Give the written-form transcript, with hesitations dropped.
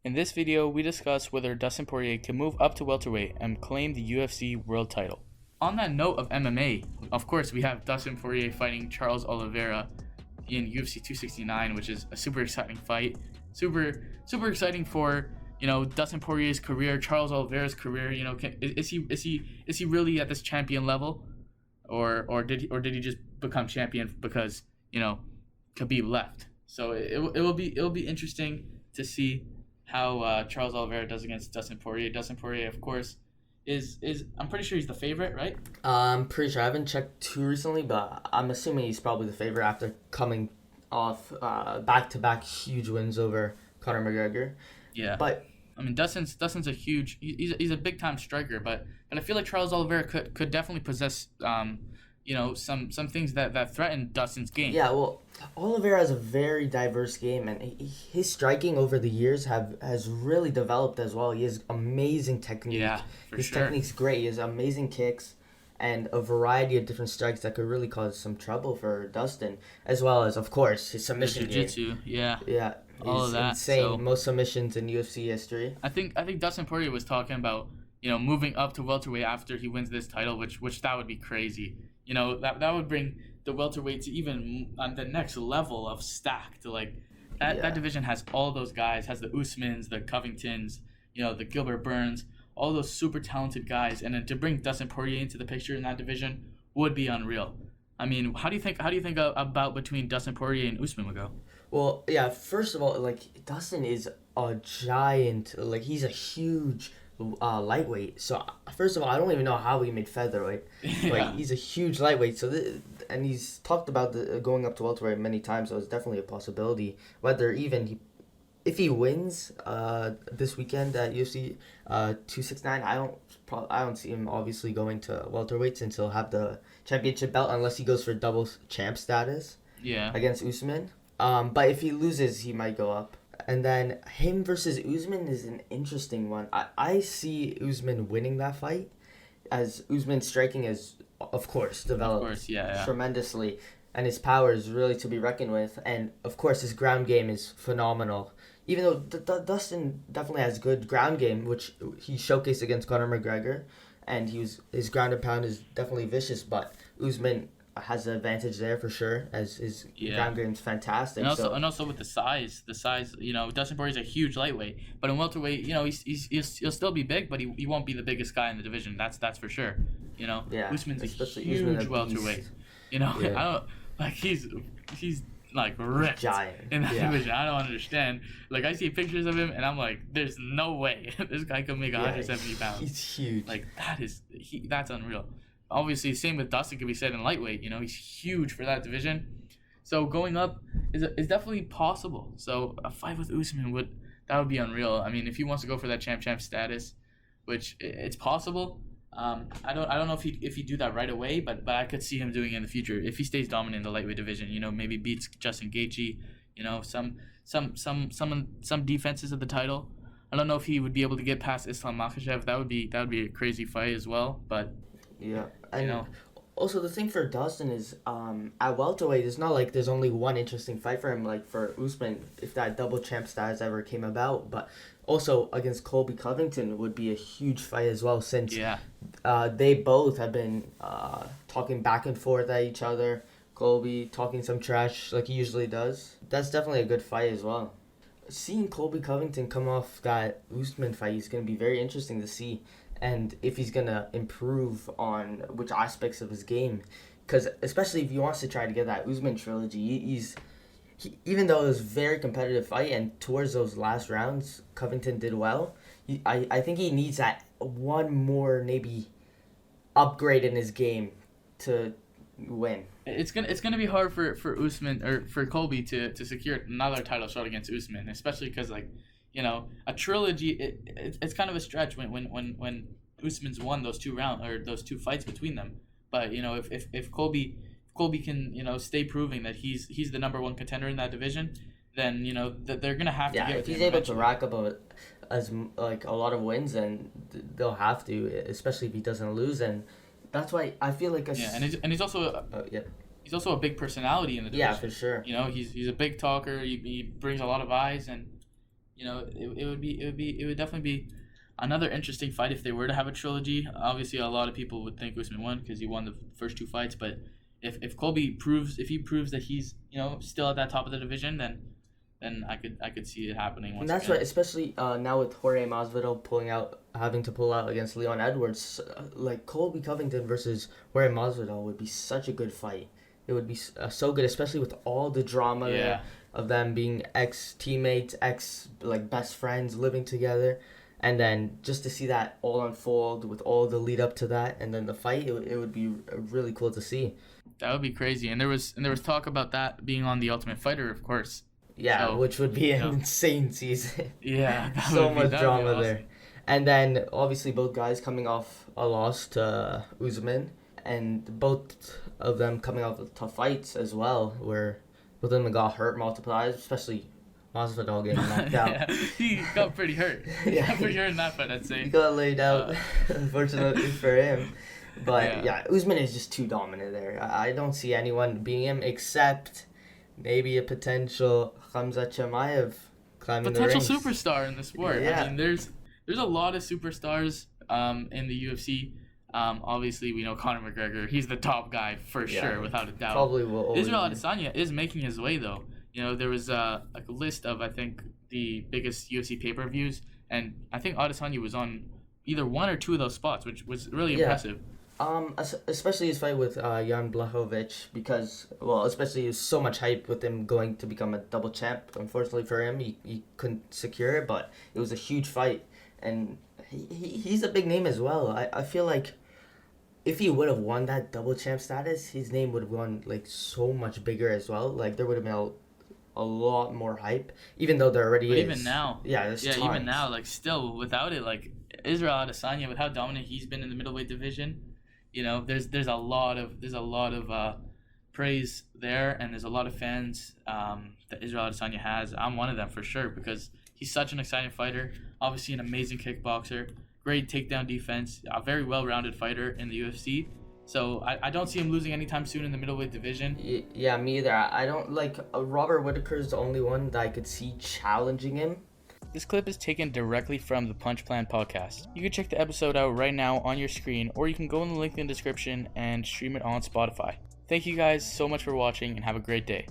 In this video, we discuss whether Dustin Poirier can move up to welterweight and claim the UFC world title. On that note of MMA, of course, we have Dustin Poirier fighting Charles Oliveira in UFC 269, which is a super exciting fight. Super exciting for Dustin Poirier's career, Charles Oliveira's career. Is he really at this champion level, or did he just become champion because Khabib left? So it will be interesting to see how Charles Oliveira does against Dustin Poirier. Dustin Poirier, of course, is I'm pretty sure he's the favorite, right? I'm pretty sure. I haven't checked too recently, but I'm assuming he's probably the favorite after coming off back-to-back huge wins over Conor McGregor. Yeah. But I mean, Dustin's a huge. He's a big time striker, but I feel like Charles Oliveira could definitely possess some things that threaten Dustin's game. yeah, well, Oliveira has a very diverse game, and his striking over the years has really developed as well. He has amazing technique. Yeah, for his sure. technique's great. He has amazing kicks and a variety of different strikes that could really cause some trouble for Dustin, as well as, of course, his submission game. Jiu-jitsu, yeah. Yeah, All it's of that, insane. so- Most submissions in UFC history. I think Dustin Poirier was talking about moving up to welterweight after he wins this title, which that would be crazy. That would bring the welterweight to even on the next level of stacked. Like that division has all those guys, has the Usmans, the Covingtons, the Gilbert Burns, all those super talented guys, and then to bring Dustin Poirier into the picture in that division would be unreal. I mean, how do you think about between Dustin Poirier and Usman would go? Well, yeah, first of all, like, Dustin is a giant. Like, he's a huge lightweight. So, first of all, I don't even know how he made featherweight. Like, Yeah. he's a huge lightweight. So, and he's talked about going up to welterweight many times, so it's definitely a possibility. Whether even if he wins this weekend at UFC 269, I don't see him obviously going to welterweight since he'll have the championship belt unless he goes for double champ status Yeah. against Usman. But if he loses, he might go up. And then him versus Usman is an interesting one. I see Usman winning that fight, as Usman's striking is, of course, developed Of course, yeah. tremendously, and his power is really to be reckoned with. And of course, his ground game is phenomenal. Even though Dustin definitely has good ground game, which he showcased against Conor McGregor, and his ground and pound is definitely vicious. But Usman has the advantage there for sure, as his ground game's fantastic. And also with the size, Dustin Poirier's a huge lightweight, but in welterweight, he'll still be big, but he won't be the biggest guy in the division. That's for sure. Usman's a huge welterweight. Yeah. I don't like he's like ripped Giant. in that division. I don't understand. Like I see pictures of him, and I'm like, there's no way this guy could make 170 pounds. He's huge. Like that's unreal. Obviously, same with Dustin could be said in lightweight. He's huge for that division. So going up is definitely possible. So a fight with Usman would be unreal. I mean, if he wants to go for that champ status, which it's possible. I don't know if he do that right away, but I could see him doing it in the future if he stays dominant in the lightweight division. Maybe beats Justin Gaethje. Some defenses of the title. I don't know if he would be able to get past Islam Makhachev. That would be a crazy fight as well. But yeah, and also the thing for Dustin is at welterweight, it's not like there's only one interesting fight for him. Like for Usman, if that double champ status ever came about, but also against Colby Covington would be a huge fight as well, since they both have been talking back and forth at each other. Colby talking some trash like he usually does. That's definitely a good fight as well. Seeing Colby Covington come off that Usman fight is going to be very interesting to see, and if he's going to improve on which aspects of his game. Because especially if he wants to try to get that Usman trilogy, even though it was a very competitive fight and towards those last rounds, Covington did well. I think he needs that one more maybe upgrade in his game to win. It's gonna be hard for Usman or for Colby to secure another title shot against Usman, especially because a trilogy it's kind of a stretch when Usman's won those 2 rounds or those 2 fights between them. But if Colby can stay proving that he's the number 1 contender in that division, then that they're gonna have to give it to him. If he's able to rack up a lot of wins, then they'll have to, especially if he doesn't lose. And that's why I feel like and he's also he's also a big personality in the division. Yeah, for sure. He's a big talker. He brings a lot of eyes, and It would definitely be another interesting fight if they were to have a trilogy. Obviously, a lot of people would think Usman won because he won the first two fights. But if Colby proves that he's still at that top of the division, then I could see it happening once And that's again. right, especially now with Jorge Masvidal having to pull out against Leon Edwards. Like Colby Covington versus Jorge Masvidal would be such a good fight. It would be so good, especially with all the drama there of them being ex teammates, ex like best friends living together, and then just to see that all unfold with all the lead up to that, and then the fight, it would be really cool to see. That would be crazy. And there was talk about that being on The Ultimate Fighter, of course. Yeah, So, which would be an insane season. Yeah, So much that would drama be awesome. there. And then obviously both guys coming off a loss to Usman, and both of them coming off with tough fights as well, where both of them got hurt multiple times, especially Masvidal getting knocked out. Yeah, he got pretty hurt. He got pretty hurt in that fight, I'd He say. got laid out, unfortunately for him. But Yeah. Usman is just too dominant there. I don't see anyone beating him except maybe a potential Khamzat Chimaev climbing Potential the ranks. superstar in the sport. Yeah. I mean, there's a lot of superstars in the UFC. Obviously, we know Conor McGregor. He's the top guy for sure, without a doubt. Probably will always Israel be. Adesanya is making his way, though. There was like a list of, I think, the biggest UFC pay-per-views, and I think Adesanya was on either one or two of those spots, which was really impressive. Especially his fight with Jan Blachowicz, because, well, especially there's so much hype with him going to become a double champ. Unfortunately for him, he couldn't secure it, but it was a huge fight, and he's a big name as well. I feel like if he would have won that double champ status, his name would have gone like so much bigger as well. Like there would have been a lot more hype, even though there already But is. even now, there's tons. even now, like still without it, like Israel Adesanya, with how dominant he's been in the middleweight division, there's a lot of praise there, and there's a lot of fans that Israel Adesanya has. I'm one of them for sure because he's such an exciting fighter. Obviously, an amazing kickboxer, great takedown defense, a very well-rounded fighter in the UFC. So I don't see him losing anytime soon in the middleweight division. Yeah, me either. I don't like Robert Whitaker is the only one that I could see challenging him. This clip is taken directly from the Punch Plan podcast. You can check the episode out right now on your screen, or you can go in the link in the description and stream it on Spotify. Thank you guys so much for watching, and have a great day.